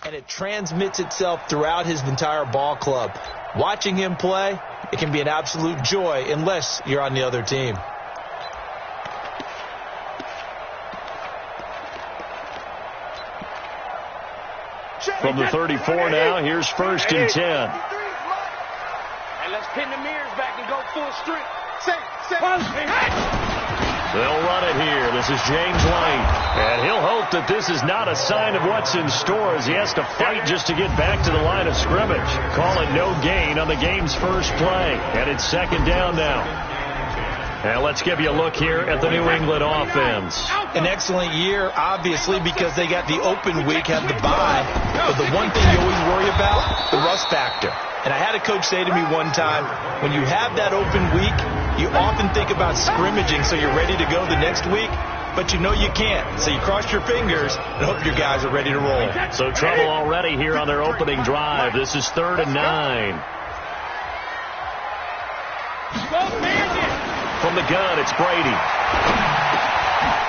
and it transmits itself throughout his entire ball club. Watching him play, it can be an absolute joy unless you're on the other team. From the 34 now, here's 1st and 10. And let's pin the mirrors back and go full strength. They'll run it here. This is James White. And he'll hope that this is not a sign of what's in store as he has to fight just to get back to the line of scrimmage. Call it no gain on the game's first play. And it's 2nd down now. And let's give you a look here at the New England offense. An excellent year, obviously, because they got the open week, had the bye. But the one thing you always worry about, the rust factor. And I had a coach say to me one time, when you have that open week, you often think about scrimmaging so you're ready to go the next week, but you know you can't. So you cross your fingers and hope your guys are ready to roll. So trouble already here on their opening drive. This is 3rd and 9. From the gun, it's Brady.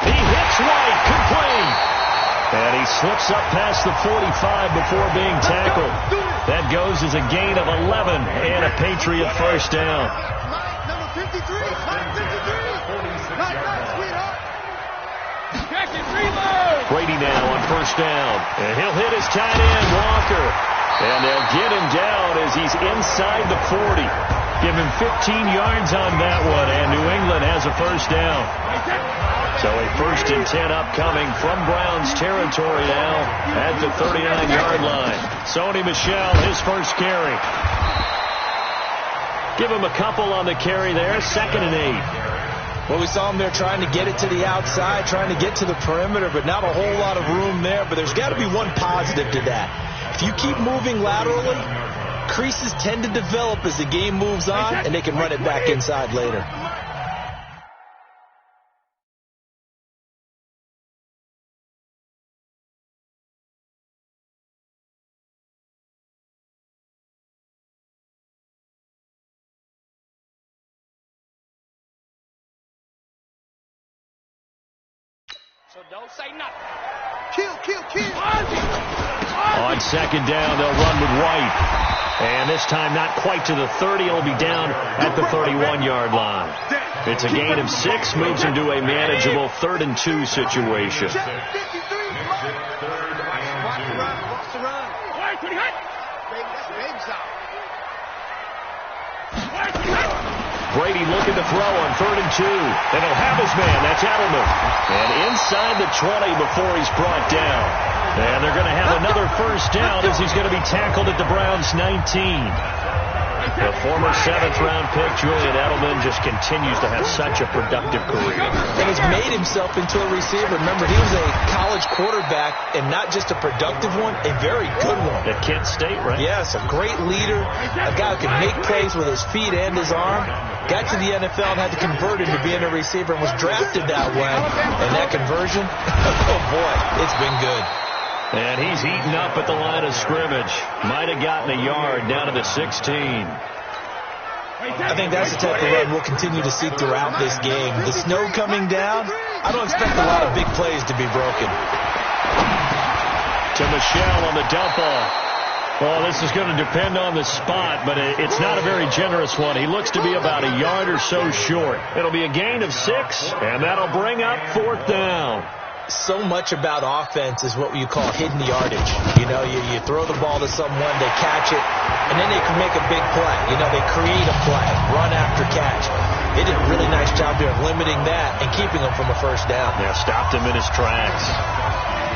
He hits White, complete. And he slips up past the 45 before being tackled. That goes as a gain of 11 and a Patriot first down. Brady now on 1st down. And he'll hit his tight end, Walker. And they'll get him down as he's inside the 40. Give him 15 yards on that one, and New England has a first down. So a 1st and 10 upcoming from Browns territory now at the 39-yard line. Sony Michel, his first carry. Give him a couple on the carry there, 2nd and 8. Well, we saw him there trying to get it to the outside, trying to get to the perimeter, but not a whole lot of room there. But there's got to be one positive to that. If you keep moving laterally, creases tend to develop as the game moves on, and they can run it back inside later. So don't say nothing. Kill. On 2nd down, they'll run with White. And this time not quite to the 30. It'll be down at the 31-yard line. It's a gain of 6, moves him to a manageable 3rd and 2 situation. Brady looking to throw on 3rd and 2. And he'll have his man. That's Edelman. And inside the 20 before he's brought down. And they're going to have another first down as he's going to be tackled at the Browns' 19. The former 7th-round pick, Julian Edelman, just continues to have such a productive career. And has made himself into a receiver. Remember, he was a college quarterback, and not just a productive one, a very good one. At Kent State, right? Yes, a great leader, a guy who can make plays with his feet and his arm. Got to the NFL and had to convert into being a receiver and was drafted that way. And that conversion, oh boy, it's been good. And he's eaten up at the line of scrimmage. Might have gotten a yard down to the 16. I think that's the type of run we'll continue to see throughout this game. The snow coming down, I don't expect a lot of big plays to be broken. To Michel on the dump off. Well, this is going to depend on the spot, but it's not a very generous one. He looks to be about a yard or so short. It'll be a gain of 6, and that'll bring up 4th down. So much about offense is what you call hidden yardage. You know, you throw the ball to someone, they catch it, and then they can make a big play. You know, they create a play, run after catch. They did a really nice job there of limiting that and keeping him from a first down. Yeah, stopped him in his tracks.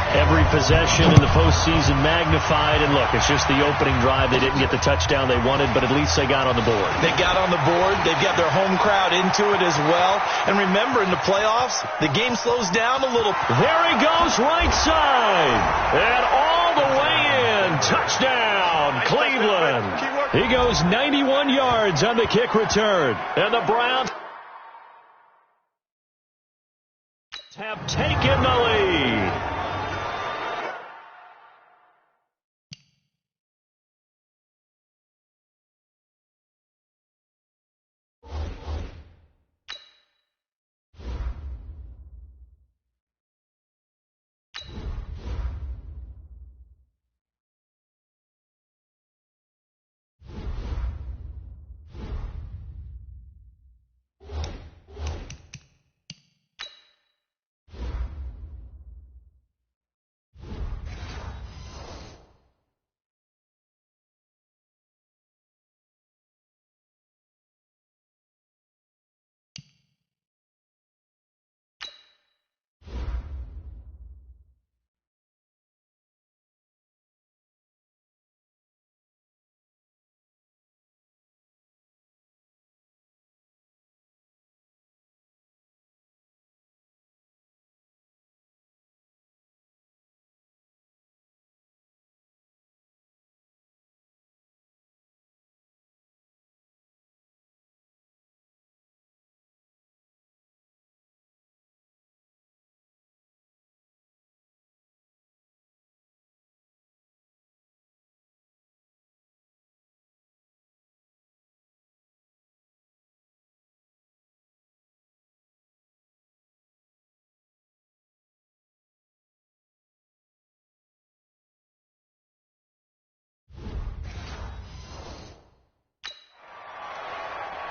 Every possession in the postseason magnified, and look, it's just the opening drive. They didn't get the touchdown they wanted, but at least they got on the board. They got on the board. They've got their home crowd into it as well. And remember, in the playoffs, the game slows down a little. There he goes, right side. And all the way in. Touchdown, Cleveland. He goes 91 yards on the kick return. And the Browns have taken the lead.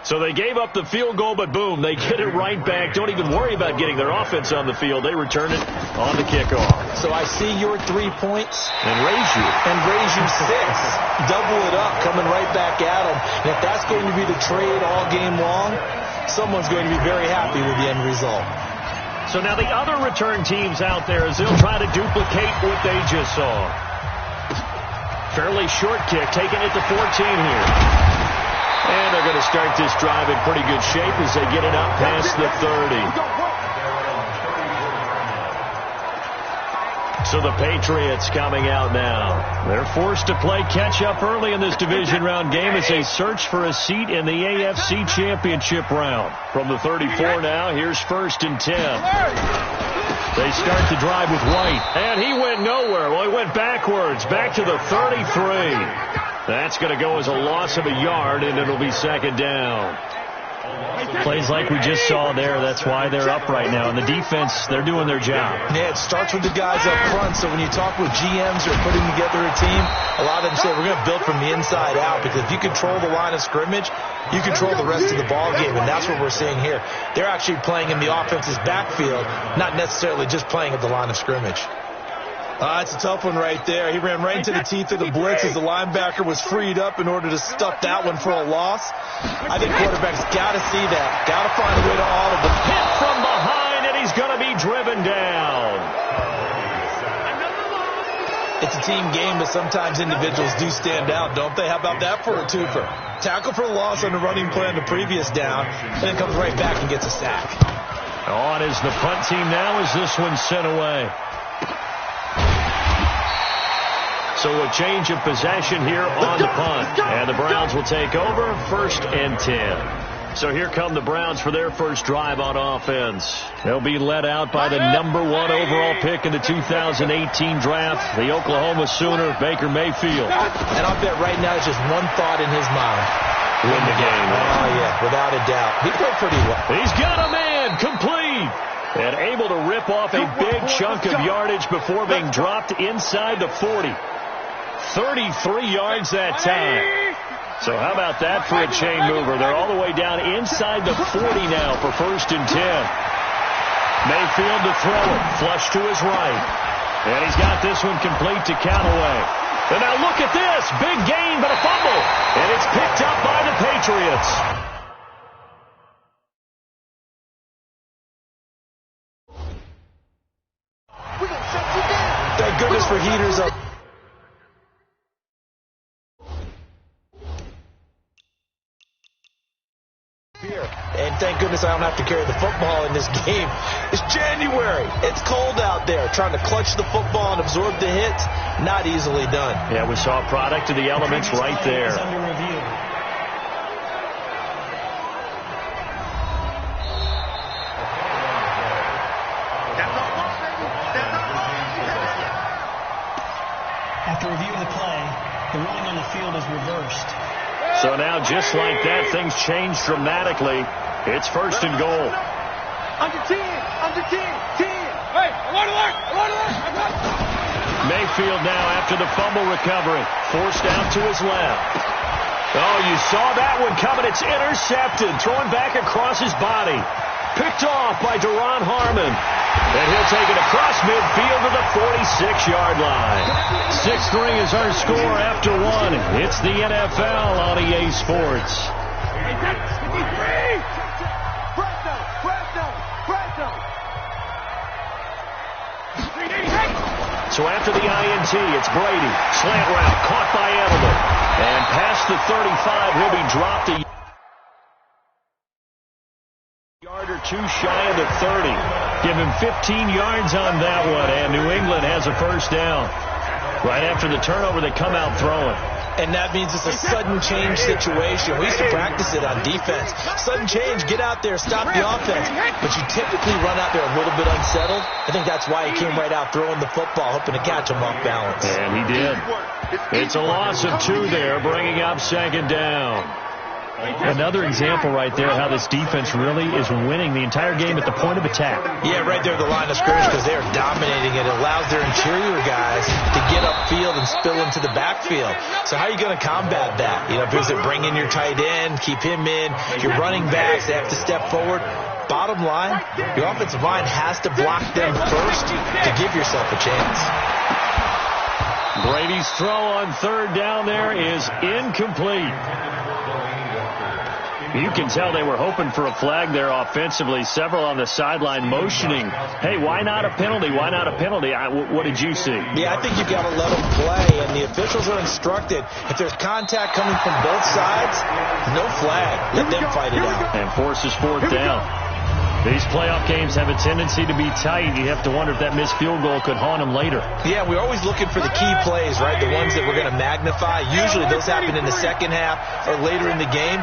So they gave up the field goal, but boom, they get it right back. Don't even worry about getting their offense on the field. They return it on the kickoff. So I see your 3 points. And raise you 6. Double it up, coming right back at them. And if that's going to be the trade all game long, someone's going to be very happy with the end result. So now the other return teams out there, as they'll try to duplicate what they just saw. Fairly short kick, taking it to 14 here. And they're going to start this drive in pretty good shape as they get it up past the 30. So the Patriots coming out now. They're forced to play catch-up early in this division round game as they search for a seat in the AFC Championship round. From the 34 now, here's 1st and 10. They start the drive with White. And he went nowhere. Well, he went backwards, back to the 33. That's going to go as a loss of a yard, and it'll be 2nd down. Plays like we just saw there, that's why they're up right now. And the defense, they're doing their job. Yeah, it starts with the guys up front. So when you talk with GMs who are putting together a team, a lot of them say we're going to build from the inside out, because if you control the line of scrimmage, you control the rest of the ball game, and that's what we're seeing here. They're actually playing in the offense's backfield, not necessarily just playing at the line of scrimmage. It's a tough one right there. He ran right into the teeth of the blitz as the linebacker was freed up in order to stuff that one for a loss. I think quarterbacks got to see that. Got to find a way to audible. Hit from behind, and he's going to be driven down. It's a team game, but sometimes individuals do stand out, don't they? How about that for a twofer? Tackle for a loss on the running play on the previous down, and then comes right back and gets a sack. On is the punt team now as this one's sent away. So a change of possession here on the punt. And the Browns will take over 1st and 10. So here come the Browns for their first drive on offense. They'll be led out by the number 1 overall pick in the 2018 draft, the Oklahoma Sooner, Baker Mayfield. And I'll bet right now it's just one thought in his mind. Win the game. Oh, yeah, without a doubt. He played pretty well. He's got a man, complete. And able to rip off a big chunk of yardage before being dropped inside the 40. 33 yards that time. So how about that for a chain mover? They're all the way down inside the 40 now for 1st and 10. Mayfield to throw it. Flush to his right. And he's got this one complete to Callaway. And now look at this. Big gain, but a fumble. And it's picked up by the Patriots. Thank goodness for heaters up. And thank goodness I don't have to carry the football in this game. It's January. It's cold out there. Trying to clutch the football and absorb the hits, not easily done. Yeah, we saw a product of the elements right there. After reviewing the play, the ruling on the field is reversed. So now, just like that, things change dramatically. It's 1st and goal. Under 10. Hey, I want to work. Mayfield now after the fumble recovery. Forced out to his left. Oh, you saw that one coming. It's intercepted. Throwing back across his body. Picked off by Duron Harmon. And he'll take it across midfield to the 46-yard line. 6-3 is our score after 1. It's the NFL on EA Sports. So after the INT, it's Brady. Slant route caught by Edelman. And past the 35, he'll be dropped a yard or two shy of the 30. Give him 15 yards on that one, and New England has a 1st down. Right after the turnover, they come out throwing. And that means it's a sudden change situation. We used to practice it on defense. Sudden change, get out there, stop the offense. But you typically run out there a little bit unsettled. I think that's why he came right out throwing the football, hoping to catch him off balance. And he did. It's a loss of 2 there, bringing up 2nd down. Another example right there how this defense really is winning the entire game at the point of attack. Yeah, right there at the line of scrimmage because they are dominating it. It allows their interior guys to get upfield and spill into the backfield. So how are you going to combat that? You know, if you bring in your tight end, keep him in, your running backs, they have to step forward. Bottom line, your offensive line has to block them first to give yourself a chance. Brady's throw on third down there is incomplete. You can tell they were hoping for a flag there offensively. Several on the sideline motioning, hey, why not a penalty? Why not a penalty? What did you see? Yeah, I think you've got to let them play, and the officials are instructed. If there's contact coming from both sides, no flag. Let them fight it out. And forces fourth down. These playoff games have a tendency to be tight. You have to wonder if that missed field goal could haunt them later. Yeah, we're always looking for the key plays, right? The ones that we're going to magnify. Usually those happen in the second half or later in the game.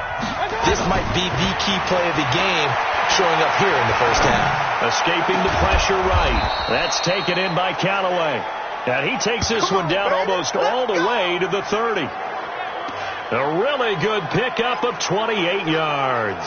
This might be the key play of the game showing up here in the first half. Escaping the pressure right. That's taken in by Callaway. And he takes this one down almost all the way to the 30. A really good pickup of 28 yards.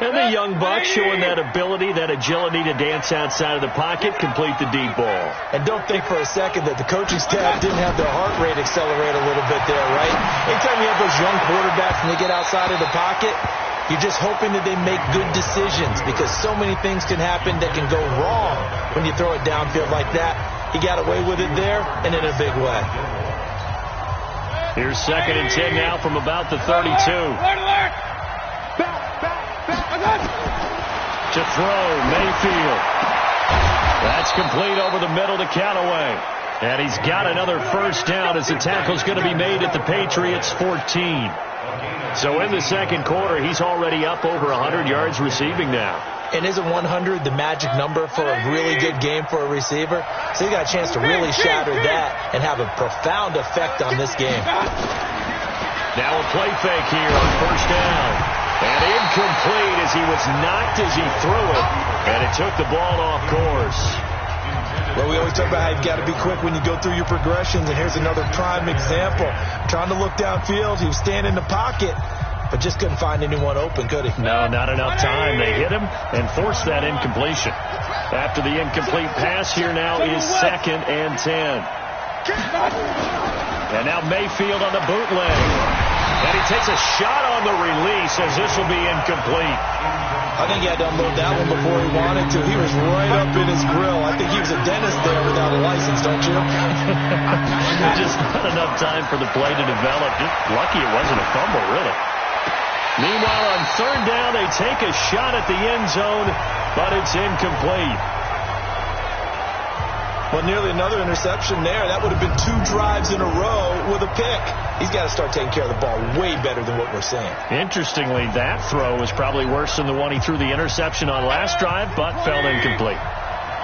And the young buck showing that ability, that agility to dance outside of the pocket, complete the deep ball. And don't think for a second that the coaching staff didn't have their heart rate accelerate a little bit there, right? Anytime you have those young quarterbacks and they get outside of the pocket, you're just hoping that they make good decisions because so many things can happen that can go wrong when you throw it downfield like that. He got away with it there and in a big way. Here's 2nd and 10 now from about the 32. To throw, Mayfield. That's complete over the middle to Callaway. And he's got another first down as the tackle's going to be made at the Patriots 14. So in the second quarter, he's already up over 100 yards receiving now. And isn't 100 the magic number for a really good game for a receiver? So he got a chance to really shatter that and have a profound effect on this game. Now a play fake here on first down. And incomplete as he was knocked as he threw it. And it took the ball off course. Well, we always talk about how you've got to be quick when you go through your progressions. And here's another prime example. Trying to look downfield. He was standing in the pocket, but just couldn't find anyone open, could he? No, not enough time. They hit him and forced that incompletion. After the incomplete pass, here now is 2nd and 10. And now Mayfield on the bootleg. And he takes a shot on the release as this will be incomplete. I think he had to unload that one before he wanted to. He was right up in his grill. I think he was a dentist there without a license, don't you? Just not enough time for the play to develop. Just lucky it wasn't a fumble, really. Meanwhile, on third down, they take a shot at the end zone, but it's incomplete. Well, nearly another interception there. That would have been 2 drives in a row with a pick. He's got to start taking care of the ball way better than what we're seeing. Interestingly, that throw was probably worse than the one he threw the interception on last drive, but fell incomplete.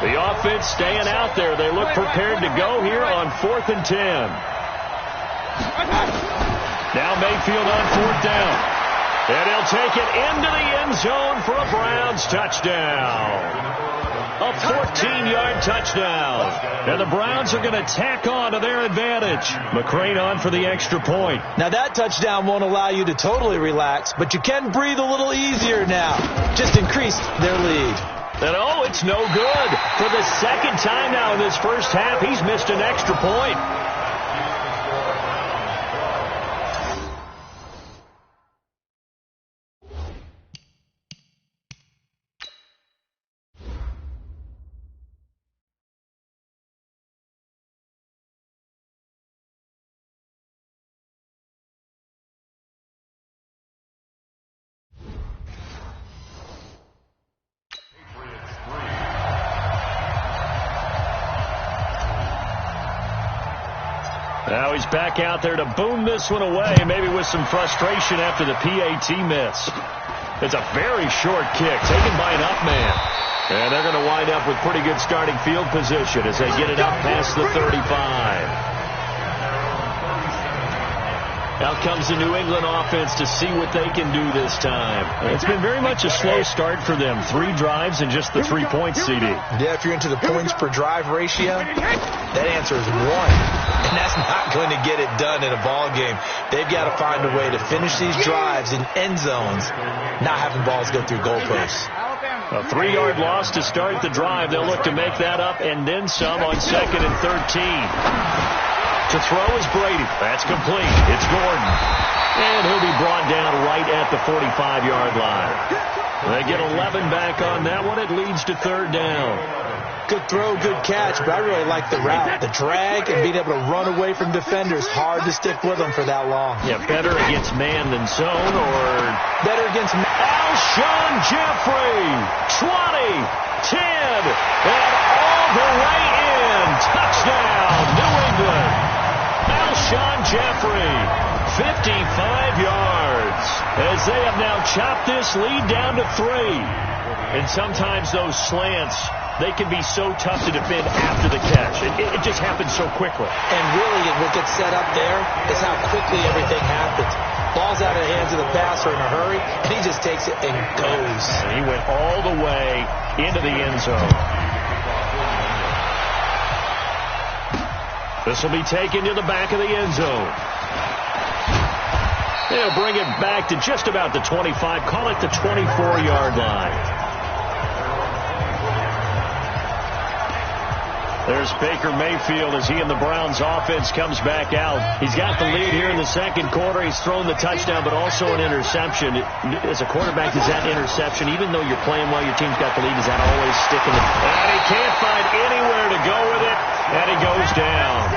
The offense staying out there. They look prepared to go here on 4th and 10. Now Mayfield on 4th down. And he'll take it into the end zone for a Browns touchdown. A 14-yard touchdown. And the Browns are going to tack on to their advantage. McCrane on for the extra point. Now that touchdown won't allow you to totally relax, but you can breathe a little easier now. Just increased their lead. And oh, it's no good. For the second time now in this first half, he's missed an extra point. Now he's back out there to boom this one away, maybe with some frustration after the PAT miss. It's a very short kick taken by an up man. And they're going to wind up with pretty good starting field position as they get it up past the 35. Out comes the New England offense to see what they can do this time. It's been very much a slow start for them. 3 drives and just the 3 points, CD. Yeah, if you're into the points per drive ratio, that answer is 1. And that's not going to get it done in a ball game. They've got to find a way to finish these drives in end zones, not having balls go through goalposts. A 3-yard loss to start the drive. They'll look to make that up and then some on 2nd and 13. To throw is Brady. That's complete. It's Gordon. And he'll be brought down right at the 45-yard line. They get 11 back on that one. It leads to 3rd down. Good throw, good catch, but I really like the route. The drag and being able to run away from defenders. Hard to stick with them for that long. Yeah, better against man than zone, or better against man. Alshon Jeffrey, 20, 10, and all the way in. Touchdown, New England. Alshon Jeffrey, 55 yards, as they have now chopped this lead down to 3. And sometimes those slants, they can be so tough to defend after the catch. It just happens so quickly. And really, what gets set up there is how quickly everything happens. Ball's out of the hands of the passer in a hurry, and he just takes it and goes. And he went all the way into the end zone. This will be taken to the back of the end zone. They'll bring it back to just about the 25. Call it the 24-yard line. There's Baker Mayfield as he and the Browns offense comes back out. He's got the lead here in the 2nd quarter. He's thrown the touchdown, but also an interception. As a quarterback, is that interception, even though you're playing while your team's got the lead, is that always sticking? And he can't find anywhere to go with it, and he goes down.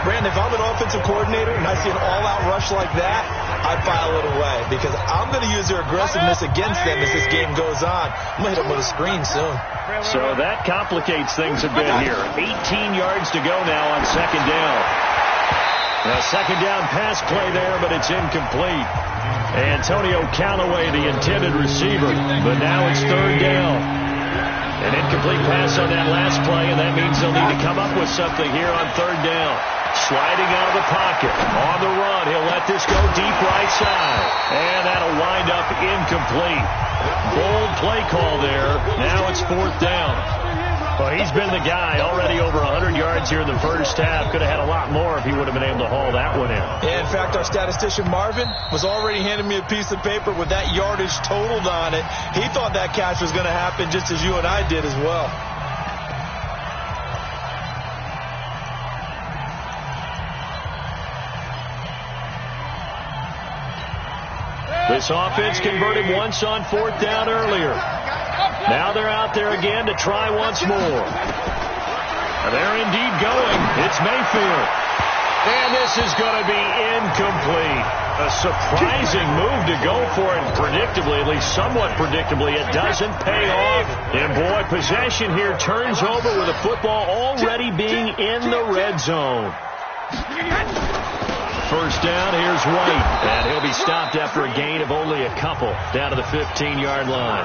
Brandon, if I'm an offensive coordinator and I see an all-out rush like that, I file it away because I'm going to use their aggressiveness against them as this game goes on. I'm going to hit them with a screen soon. So that complicates things a bit here. 18 yards to go now on 2nd down. A 2nd down pass play there, but it's incomplete. Antonio Callaway, the intended receiver, but now it's 3rd down. An incomplete pass on that last play, and that means they'll need to come up with something here on 3rd down. Sliding out of the pocket. On the run. He'll let this go deep right side. And that'll wind up incomplete. Bold play call there. Now it's 4th down. Well, he's been the guy already over 100 yards here in the first half. Could have had a lot more if he would have been able to haul that one in. Yeah, in fact, our statistician Marvin was already handing me a piece of paper with that yardage totaled on it. He thought that catch was going to happen just as you and I did as well. This offense converted once on 4th down earlier. Now they're out there again to try once more. They're indeed going. It's Mayfield. And this is going to be incomplete. A surprising move to go for it predictably, at least somewhat predictably. It doesn't pay off. And boy, possession here turns over with the football already being in the red zone. 1st down, here's White. And he'll be stopped after a gain of only a couple down to the 15-yard line.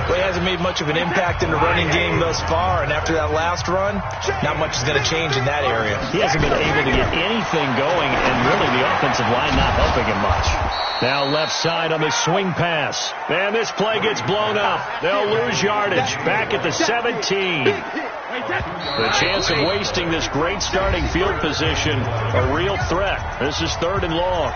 Well, he hasn't made much of an impact in the running game thus far, and after that last run, not much is going to change in that area. He hasn't been able to get anything going, and really the offensive line not helping him much. Now left side on the swing pass. And this play gets blown up. They'll lose yardage. Back at the 17. The chance of wasting this great starting field position, a real threat. This is 3rd and long.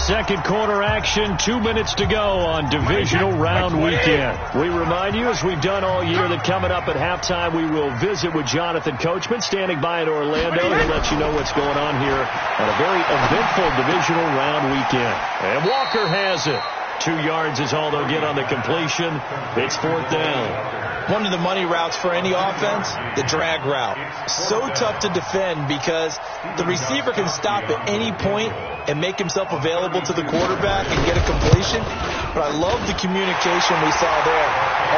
2nd quarter action, 2 minutes to go on divisional round weekend. We remind you, as we've done all year, that coming up at halftime, we will visit with Jonathan Coachman, standing by in Orlando. He'll let you know what's going on here on a very eventful divisional round weekend. And Walker has it. 2 yards is all they'll get on the completion. It's 4th down. One of the money routes for any offense, the drag route. So tough to defend because the receiver can stop at any point and make himself available to the quarterback and get a completion. But I love the communication we saw there.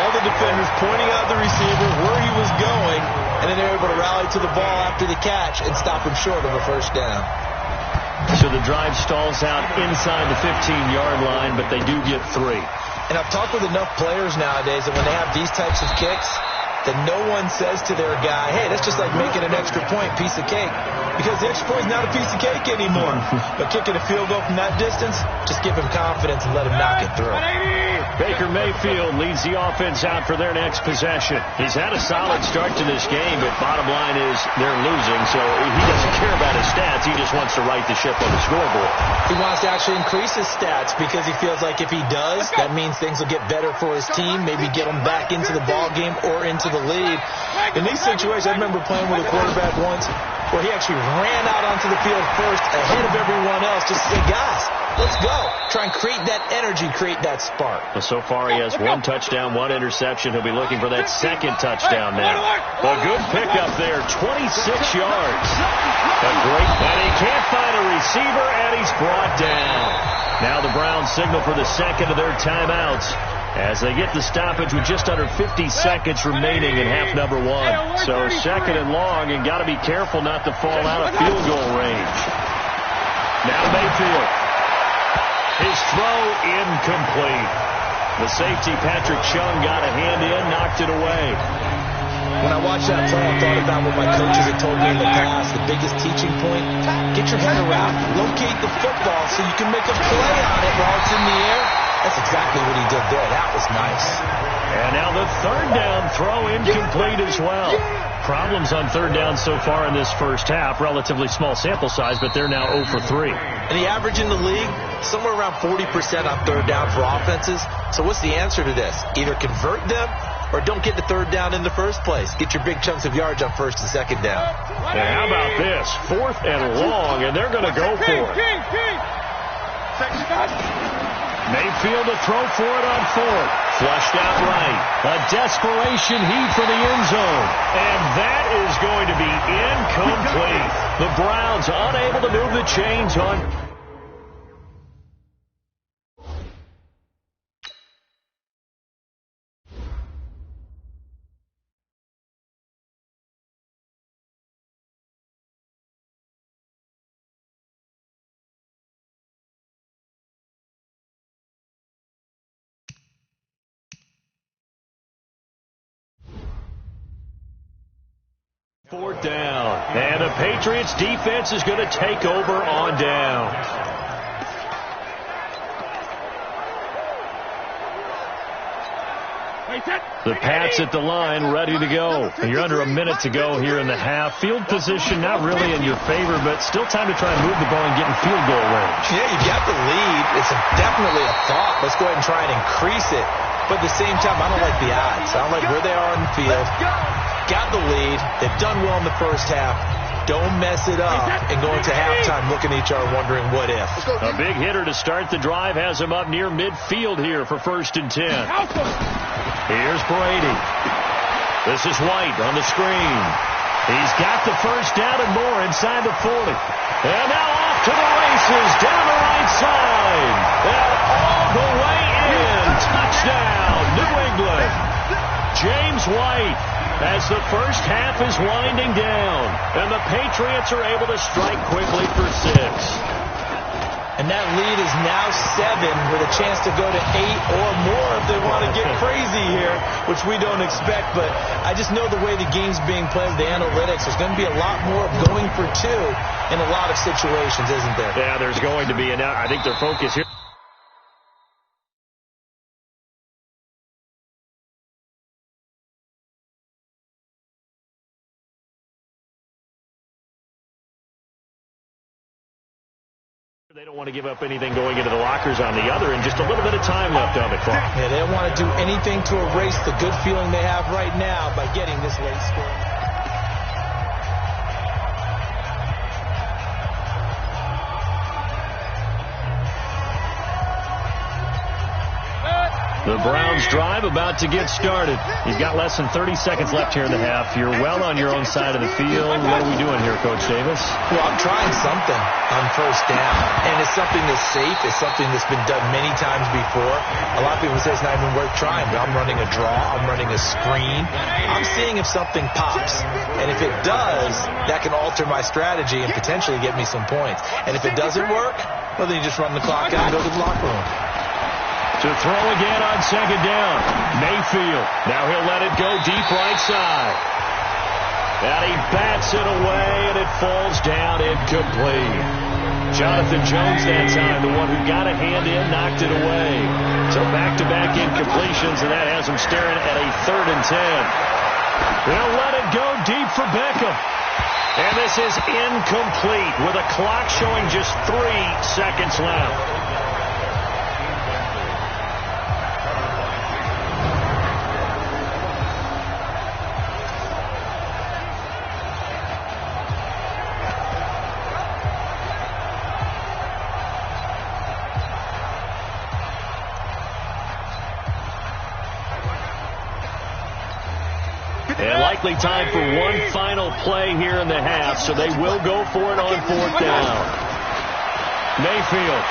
All the defenders pointing out the receiver, where he was going, and then they're able to rally to the ball after the catch and stop him short of a 1st down. So the drive stalls out inside the 15-yard line, but they do get 3. And I've talked with enough players nowadays that when they have these types of kicks, that no one says to their guy, hey, that's just like making an extra point, piece of cake. Because the extra point is not a piece of cake anymore. But kicking a field goal from that distance, just give him confidence and let him knock it through. Baker Mayfield leads the offense out for their next possession. He's had a solid start to this game, but bottom line is they're losing, so he doesn't care about his stats. He just wants to right the ship on the scoreboard. He wants to actually increase his stats because he feels like if he does, that means things will get better for his team, maybe get him back into the ball game or into the lead. In these situations, I remember playing with a quarterback once where he actually ran out onto the field first ahead of everyone else just to say, guys, let's go. Try and create that energy, create that spark. Well, so far he has 1 touchdown, 1 interception. He'll be looking for that second touchdown now. A good pickup there, 26 yards. A great, and he can't find a receiver, and he's brought down. Now the Browns signal for the second of their timeouts as they get the stoppage with just under 50 seconds remaining in half number 1. So second and long, and got to be careful not to fall out of field goal range. Now Mayfield. His throw incomplete. The safety, Patrick Chung, got a hand in, knocked it away. When I watched that play, I thought about what my coaches had told me in the past. The biggest teaching point, get your head around, locate the football so you can make a play on it while it's in the air. That's exactly what he did there. That was nice. And now the third down throw incomplete as well. Problems on third down so far in this first half. Relatively small sample size, but they're now 0 for 3. And the average in the league, somewhere around 40% on third down for offenses. So what's the answer to this? Either convert them or don't get the third down in the first place. Get your big chunks of yards on first and second down. And how about this? 4th and long, and they're going to go for it. Mayfield to throw for it on 4th. Flushed out right. A desperation heave for the end zone. And that is going to be incomplete. The Browns unable to move the chains on. Fourth down. And the Patriots defense is going to take over on down. The Pats at the line, ready to go. And you're under a minute to go here in the half. Field position not really in your favor, but still time to try and move the ball and get in field goal range. Yeah, you got the lead. It's definitely a thought. Let's go ahead and try and increase it. But at the same time, I don't like the odds. I don't like where they are on the field. Got the lead. They've done well in the first half. Don't mess it up and go into halftime looking at each other wondering what if. A big hitter to start the drive has him up near midfield here for 1st and 10. Here's Brady. This is White on the screen. He's got the first down and more inside the 40. And now off to the races down the right side. And all the way in. Touchdown, New England. James White as the first half is winding down. And the Patriots are able to strike quickly for 6. And that lead is now 7 with a chance to go to 8 or more if they want to get crazy here, which we don't expect. But I just know the way the game's being played with the analytics, there's going to be a lot more of going for 2 in a lot of situations, isn't there? Yeah, there's going to be. And I think their focus here. They don't want to give up anything going into the lockers on the other, and just a little bit of time left on the clock. Yeah, they don't want to do anything to erase the good feeling they have right now by getting this late score. The Browns drive about to get started. You've got less than 30 seconds left here in the half. You're well on your own side of the field. What are we doing here, Coach Davis? Well, I'm trying something on first down. And it's something that's safe. It's something that's been done many times before. A lot of people say it's not even worth trying, but I'm running a draw. I'm running a screen. I'm seeing if something pops. And if it does, that can alter my strategy and potentially get me some points. And if it doesn't work, well, then you just run the clock out and go to the locker room. To throw again on second down. Mayfield. Now he'll let it go deep right side. And he bats it away, and it falls down incomplete. Jonathan Jones that time, the one who got a hand in, knocked it away. So back-to-back incompletions, and that has him staring at a 3rd and 10. They'll let it go deep for Beckham. And this is incomplete with a clock showing just 3 seconds left. And likely time for one final play here in the half, so they will go for it on 4th down. Mayfield,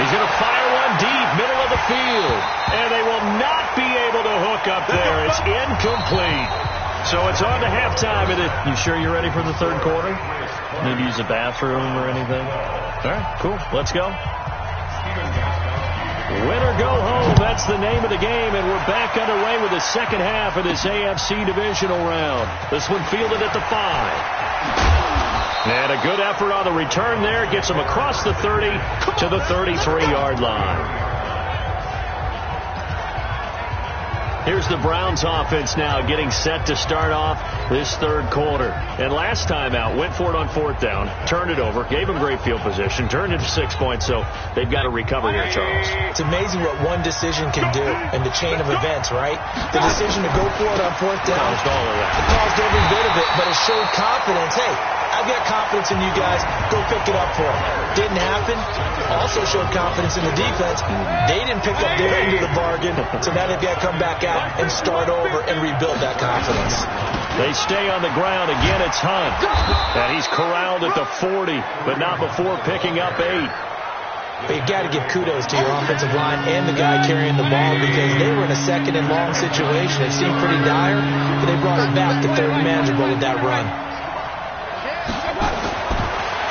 he's going to fire one deep, middle of the field. And they will not be able to hook up there. It's incomplete. So it's on to halftime. You sure you're ready for the 3rd quarter? Need to use a bathroom or anything? All right, cool. Let's go. Win or go home, that's the name of the game, and we're back underway with the second half of this AFC divisional round. This one fielded at the 5. And a good effort on the return there. Gets him across the 30 to the 33-yard line. Here's the Browns offense now getting set to start off this 3rd quarter. And last time out, went for it on 4th down, turned it over, gave them great field position, turned it to 6 points, so they've got to recover here, Charles. It's amazing what one decision can do in the chain of events, right? The decision to go for it on 4th down. Caused all of that. It caused every bit of it, but it showed confidence. Hey, I've got confidence in you guys. Go pick it up for them. Didn't happen. Also showed confidence in the defense. They didn't pick up their end of the bargain, so now they've got to come back out and start over and rebuild that confidence. They stay on the ground. Again, it's Hunt. And he's corralled at the 40, but not before picking up 8. But you got to give kudos to your offensive line and the guy carrying the ball because they were in a 2nd and long situation. It seemed pretty dire, but they brought it back to 3rd and manageable with that run.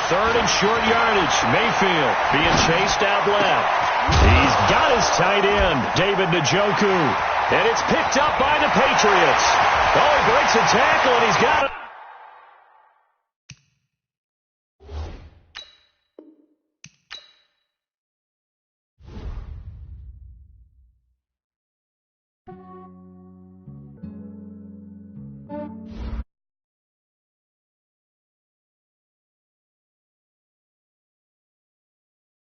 3rd and short yardage. Mayfield being chased out left. He's got his tight end, David Njoku. And it's picked up by the Patriots. Oh, he breaks a tackle, and he's got it.